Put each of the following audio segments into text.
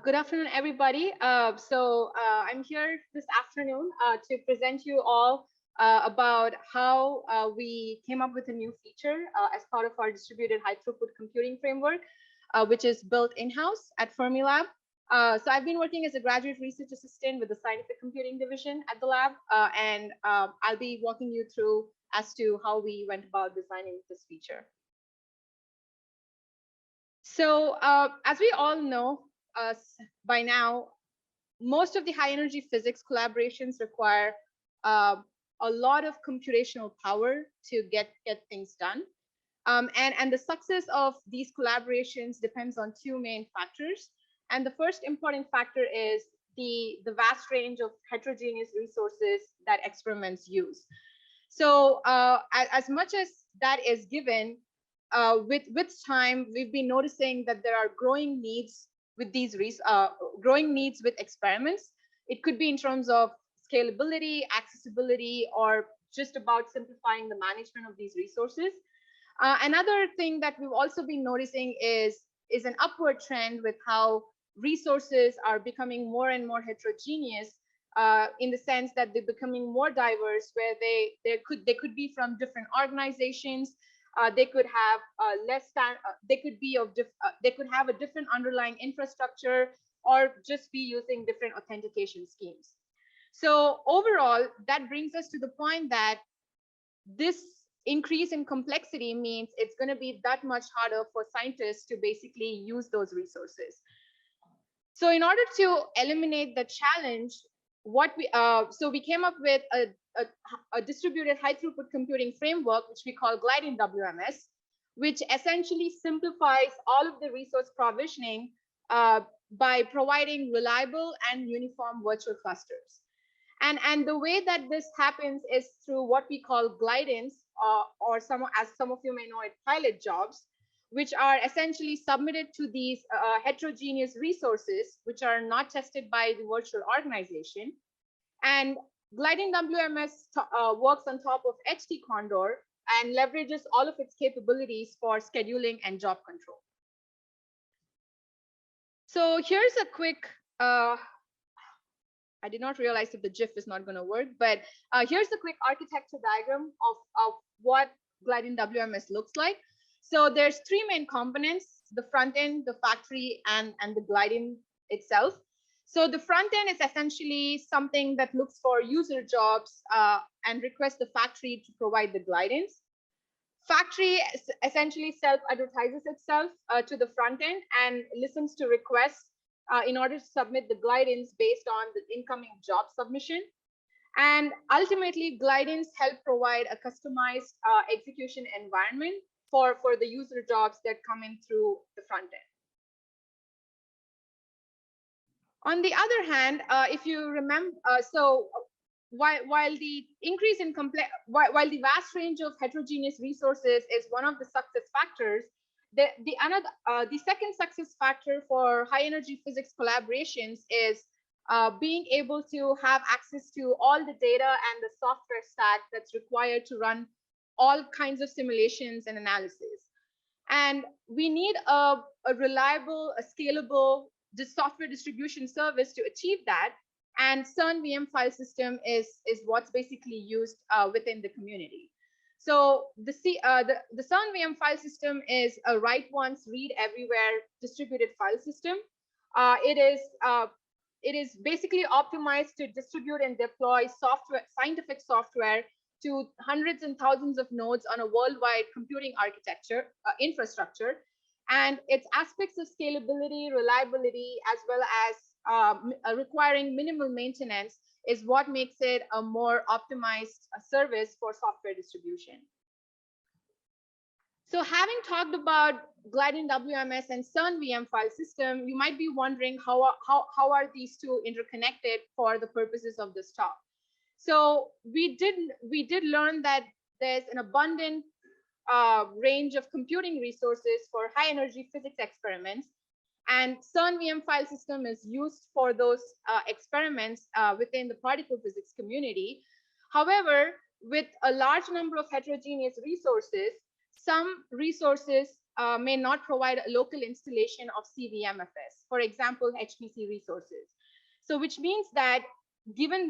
Good afternoon, everybody. I'm here this afternoon to present you all about how we came up with a new feature as part of our distributed high throughput computing framework, which is built in-house at Fermilab. So I've been working as a graduate research assistant with the scientific computing division at the lab, and I'll be walking you through as to how we went about designing this feature. So as we all know, by now, most of the high energy physics collaborations require a lot of computational power to get things done. And the success of these collaborations depends on two main factors. And the first important factor is the vast range of heterogeneous resources that experiments use. So as much as that is given, with time, we've been noticing that there are growing needs with these with experiments. It could be in terms of scalability, accessibility, or just about simplifying the management of these resources. Another thing that we've also been noticing is an upward trend with how resources are becoming more and more heterogeneous, in the sense that they're becoming more diverse, where they could be from different organizations. They could have they could have a different underlying infrastructure, or just be using different authentication schemes. So overall, that brings us to the point that this increase in complexity means it's going to be that much harder for scientists to basically use those resources. So in order to eliminate the challenge, so we came up with a distributed high throughput computing framework, which we call GlideinWMS, which essentially simplifies all of the resource provisioning by providing reliable and uniform virtual clusters. And the way that this happens is through what we call Glideins, or as some of you may know it, pilot jobs, which are essentially submitted to these heterogeneous resources, which are not tested by the virtual organization. And GlideinWMS works on top of HTCondor and leverages all of its capabilities for scheduling and job control. So here's a quick, I did not realize if the GIF is not going to work, but here's a quick architecture diagram of what GlideinWMS looks like. So there's three main components: the front end, the factory, and the Glidein itself. So the front end is essentially something that looks for user jobs and requests the factory to provide the Glideins. Factory essentially self-advertises itself to the front end and listens to requests in order to submit the Glideins based on the incoming job submission. And ultimately, Glideins help provide a customized execution environment for the user jobs that come in through the front end. On the other hand, if you remember, while the increase in while the vast range of heterogeneous resources is one of the success factors, the second success factor for high energy physics collaborations is being able to have access to all the data and the software stack that's required to run all kinds of simulations and analysis. And we need a reliable, a scalable software distribution service to achieve that. And CernVM File System is what's basically used within the community. So the CernVM File System is a write once, read everywhere distributed file system. It is basically optimized to distribute and deploy scientific software to hundreds and thousands of nodes on a worldwide computing architecture infrastructure. And its aspects of scalability, reliability, as well as requiring minimal maintenance is what makes it a more optimized service for software distribution. So having talked about GlideinWMS and CernVM File System, you might be wondering how are these two interconnected for the purposes of this talk. So we did learn that there's an abundant range of computing resources for high energy physics experiments, and CernVM File System is used for those experiments within the particle physics community. However, with a large number of heterogeneous resources, some resources may not provide a local installation of CVMFS, for example, HPC resources. So which means that given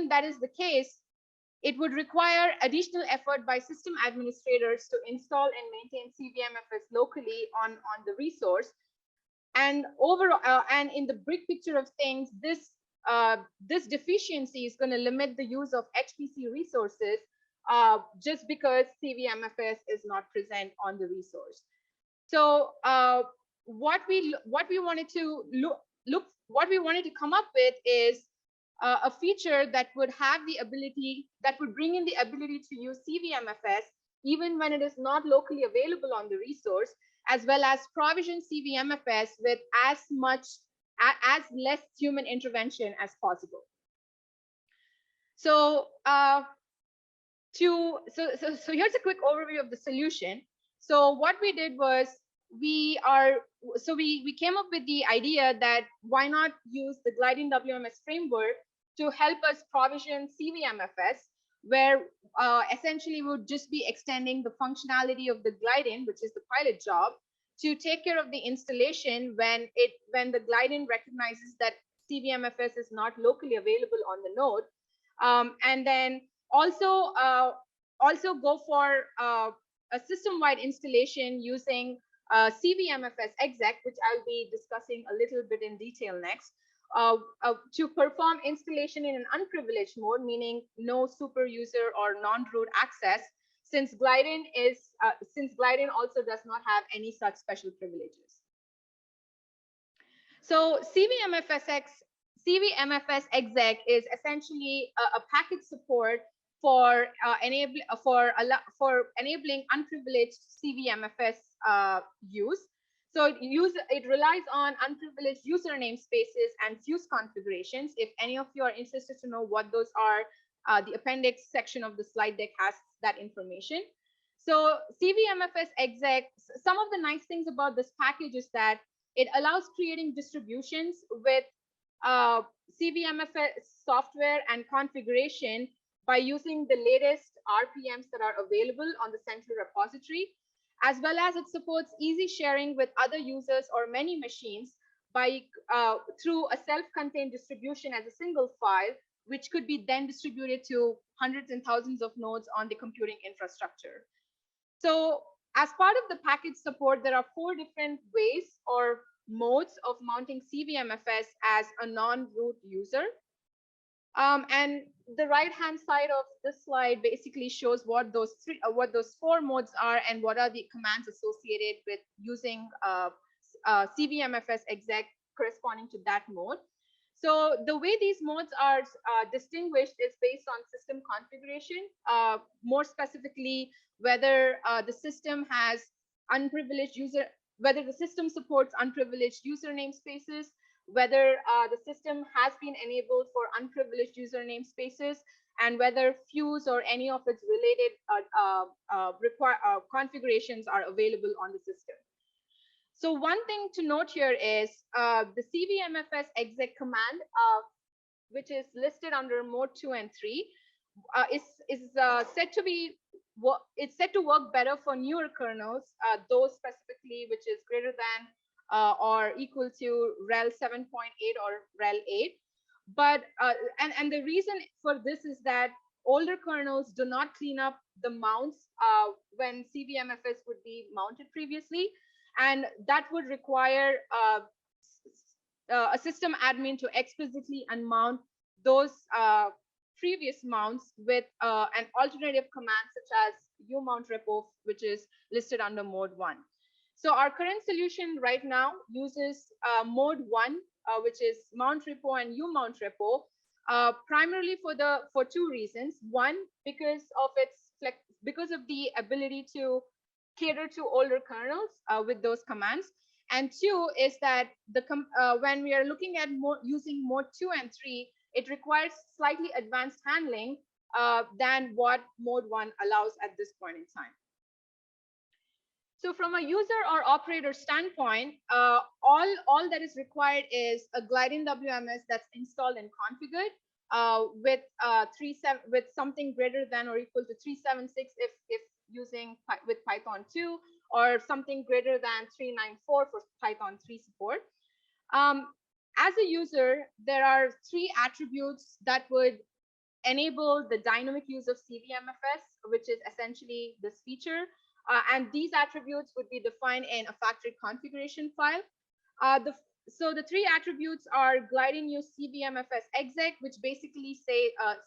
that is the case, it would require additional effort by system administrators to install and maintain CVMFS locally on the resource. And overall, and in the big picture of things, this deficiency is going to limit the use of HPC resources just because CVMFS is not present on the resource. So what we wanted to come up with is a feature that would have the ability, that would bring in the ability to use CVMFS even when it is not locally available on the resource, as well as provision CVMFS with as less human intervention as possible. So here's a quick overview of the solution. So what we did was we came up with the idea that why not use the GlideinWMS framework to help us provision CVMFS, where essentially we would just be extending the functionality of the Glidein, which is the pilot job, to take care of the installation when the Glidein recognizes that CVMFS is not locally available on the node, and then also go for a system-wide installation using CVMFS exec, which I'll be discussing a little bit in detail next, to perform installation in an unprivileged mode, meaning no super user or non-root access, since Glidein also does not have any such special privileges. So CVMFS exec is essentially a package support for enabling unprivileged CVMFS use. So it relies on unprivileged user namespaces and fuse configurations. If any of you are interested to know what those are, the appendix section of the slide deck has that information. So CVMFS exec, some of the nice things about this package is that it allows creating distributions with CVMFS software and configuration by using the latest RPMs that are available on the central repository, as well as it supports easy sharing with other users or many machines by through a self-contained distribution as a single file, which could be then distributed to hundreds and thousands of nodes on the computing infrastructure. So as part of the package support, there are 4 different ways or modes of mounting CVMFS as a non-root user. And the right-hand side of this slide basically shows what those 4 modes are and what are the commands associated with using CVMFS exec corresponding to that mode. So the way these modes are distinguished is based on system configuration, more specifically whether the system has whether the system supports unprivileged user namespaces, whether the system has been enabled for unprivileged user namespaces, and whether fuse or any of its related configurations are available on the system. So one thing to note here is the CVMFS exec command, which is listed under mode 2 and 3, is said to be it's said to work better for newer kernels, those specifically which is greater than or equal to RHEL 7.8 or RHEL 8. But and the reason for this is that older kernels do not clean up the mounts when CVMFS would be mounted previously, and that would require a system admin to explicitly unmount those previous mounts with an alternative command such as umount repo, which is listed under mode 1. So our current solution right now uses mode 1, which is mount repo and umount repo, primarily for 2 reasons. One, because of the ability to cater to older kernels with those commands, and 2 is that when we are looking at using mode 2 and 3, it requires slightly advanced handling than what mode 1 allows at this point in time. So from a user or operator standpoint, all that is required is a GlideinWMS that's installed and configured with something greater than or equal to 376 if using with Python Python 2, or something greater than 394 for Python 3 support. As a user, there are 3 attributes that would enable the dynamic use of CVMFS, which is essentially this feature. And these attributes would be defined in a factory configuration file. So the 3 attributes are GlideinWMS CVMFS exec, which basically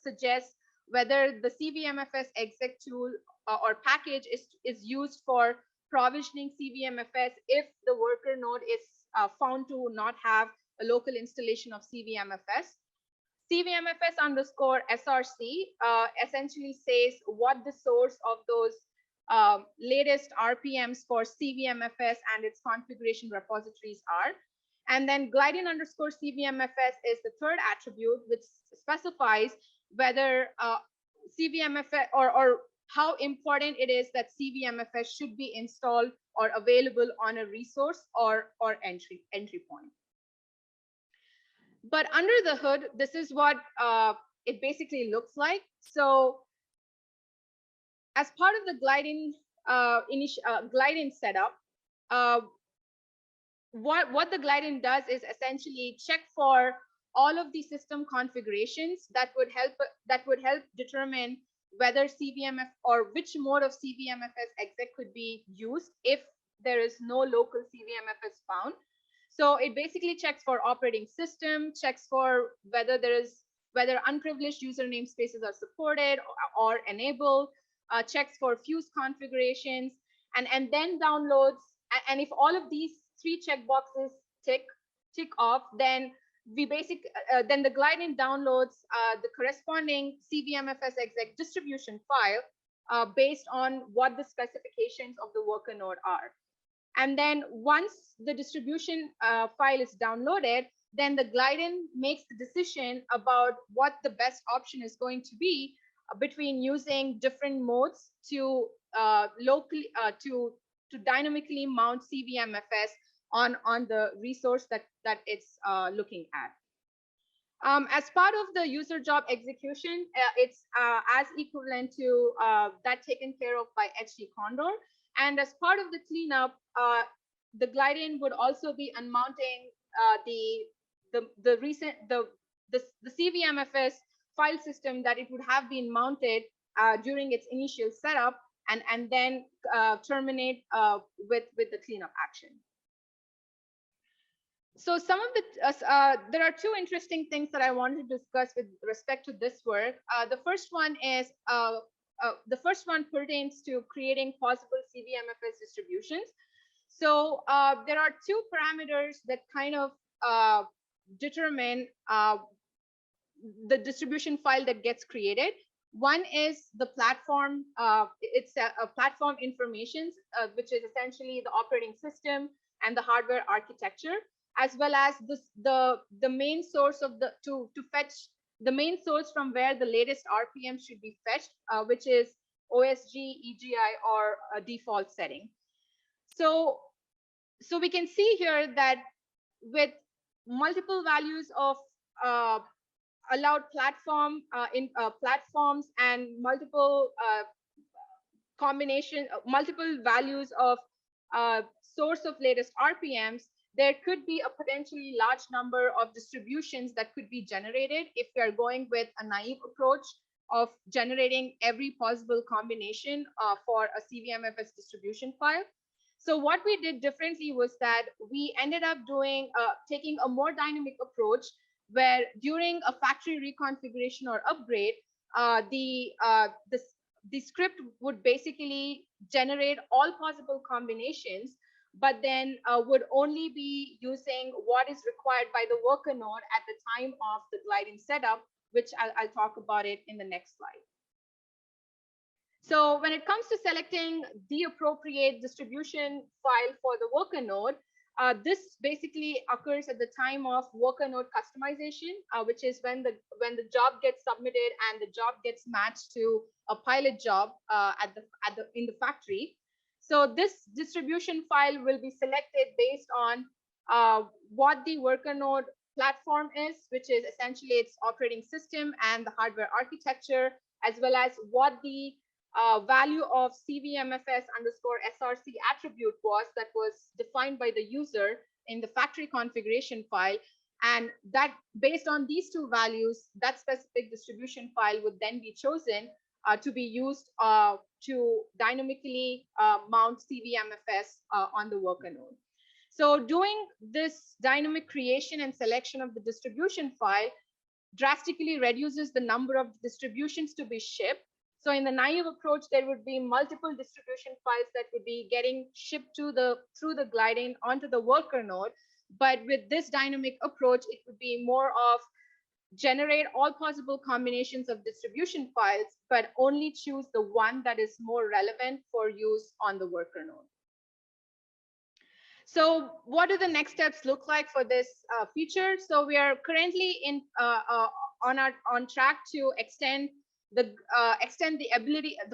suggests whether the CVMFS exec tool or package is used for provisioning CVMFS if the worker node is found to not have a local installation of CVMFS. CVMFS underscore SRC essentially says what the source of those latest RPMs for CVMFS and its configuration repositories are. And then Glidein underscore CVMFS is the 3rd attribute, which specifies whether CVMFS or how important it is that CVMFS should be installed or available on a resource or entry point. But under the hood, this is what it basically looks like. So as part of the Glidein setup, what the Glidein does is essentially check for all of the system configurations that would help determine whether CVMF or which mode of CVMFS exec could be used if there is no local CVMFS found. So it basically checks for operating system, checks for whether unprivileged user namespaces are supported or enabled, checks for fuse configurations, and then downloads. And if all of these 3 checkboxes tick off, then the Glidein downloads the corresponding CVMFS exec distribution file based on what the specifications of the worker node are. And then once the distribution file is downloaded, then the Glidein makes the decision about what the best option is going to be between using different modes to dynamically mount CVMFS on the resource that it's looking at. As part of the user job execution, it's as equivalent to that taken care of by HTCondor. And as part of the cleanup, the Glidein would also be unmounting the CVMFS file system that it would have been mounted during its initial setup, and then terminate with the cleanup action. So some of there are 2 interesting things that I wanted to discuss with respect to this work. The first one pertains to creating possible CVMFS distributions. So there are 2 parameters that kind of determine the distribution file that gets created. One is the platform, it's a platform information, which is essentially the operating system and the hardware architecture, as well as the main source of to fetch the main source from where the latest RPM should be fetched, which is OSG, EGI, or a default setting. So we can see here that with multiple values of allowed platforms and multiple multiple values of source of latest RPMs, there could be a potentially large number of distributions that could be generated if we are going with a naive approach of generating every possible combination for a CVMFS distribution file. So what we did differently was that we ended up taking a more dynamic approach, where during a factory reconfiguration or upgrade, the script would basically generate all possible combinations, but then would only be using what is required by the worker node at the time of the Glidein setup, which I'll talk about it in the next slide. So when it comes to selecting the appropriate distribution file for the worker node, this basically occurs at the time of worker node customization, which is when the job gets submitted and the job gets matched to a pilot job in the factory. So this distribution file will be selected based on what the worker node platform is, which is essentially its operating system and the hardware architecture, as well as what the value of CVMFS underscore SRC attribute was that was defined by the user in the factory configuration file. And that based on these two values, that specific distribution file would then be chosen to be used to dynamically mount CVMFS on the worker node. So doing this dynamic creation and selection of the distribution file drastically reduces the number of distributions to be shipped. So in the naive approach, there would be multiple distribution files that would be getting shipped through the Glidein onto the worker node. But with this dynamic approach, it would be more of generate all possible combinations of distribution files, but only choose the one that is more relevant for use on the worker node. So what do the next steps look like for this feature? So we are currently on track to extend the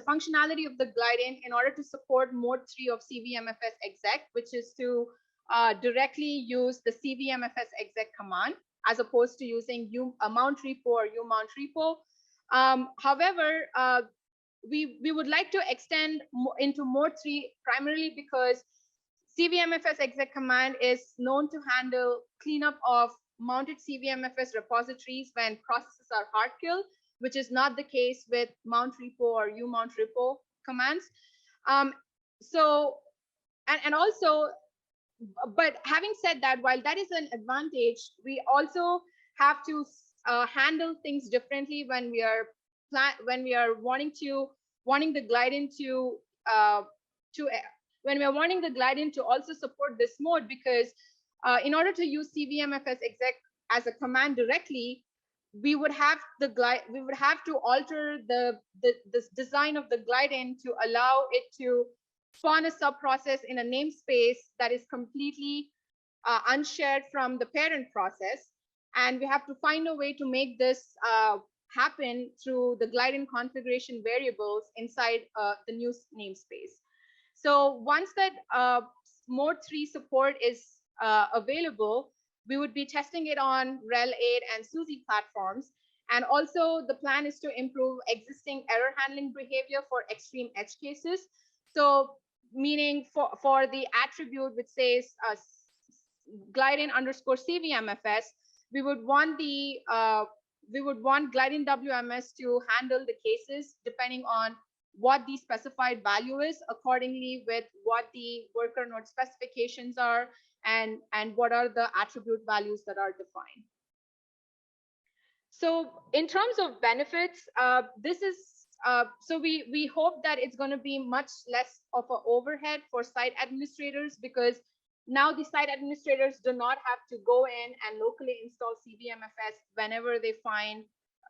functionality of the Glidein in order to support mode 3 of CVMFS exec, which is to directly use the CVMFS exec command as opposed to using mount repo or umount repo. However, we would like to extend into mode 3 primarily because CVMFS exec command is known to handle cleanup of mounted CVMFS repositories when processes are hard killed, which is not the case with mount repo or umount repo commands. But having said that, while that is an advantage, we also have to handle things differently when we are wanting the Glidein to also support this mode, because in order to use CVMFS exec as a command directly, we would have to alter the design of the Glidein to allow it to spawn a subprocess in a namespace that is completely unshared from the parent process, and we have to find a way to make this happen through the Glidein configuration variables inside the new namespace. So once that mode 3 support is available, we would be testing it on RHEL 8 and SUSE platforms. And also the plan is to improve existing error handling behavior for extreme edge cases. So meaning for the attribute which says Glidein underscore CVMFS, we would want GlideinWMS to handle the cases depending on what the specified value is, accordingly with what the worker node specifications are and what are the attribute values that are defined. So in terms of benefits, so we hope that it's going to be much less of an overhead for site administrators, because now the site administrators do not have to go in and locally install CVMFS whenever they find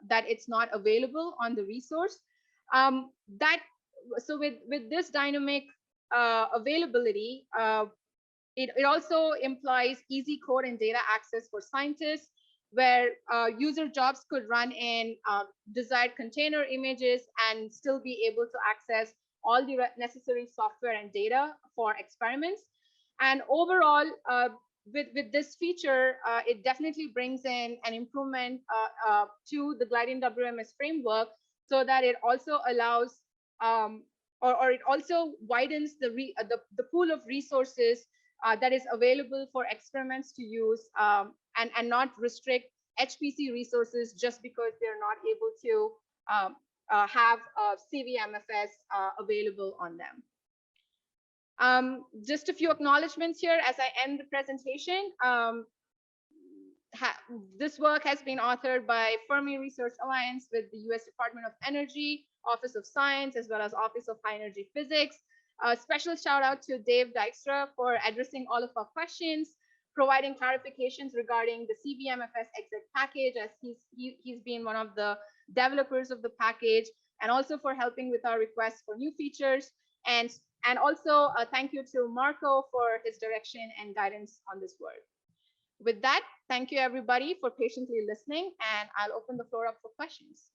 that it's not available on the resource. So with this dynamic availability, it also implies easy code and data access for scientists, where user jobs could run in desired container images and still be able to access all the necessary software and data for experiments. And overall, with this feature, it definitely brings in an improvement to the GlideinWMS framework, so that it also allows or it also widens the pool of resources that is available for experiments to use, and not restrict HPC resources just because they're not able to have CVMFS available on them. Just a few acknowledgements here as I end the presentation. This work has been authored by Fermi Research Alliance with the US Department of Energy, Office of Science, as well as Office of High Energy Physics. A special shout out to Dave Dykstra for addressing all of our questions, providing clarifications regarding the CVMFS exec package, as he's been one of the developers of the package, and also for helping with our requests for new features. And also thank you to Marco for his direction and guidance on this work. With that, thank you everybody for patiently listening, and I'll open the floor up for questions.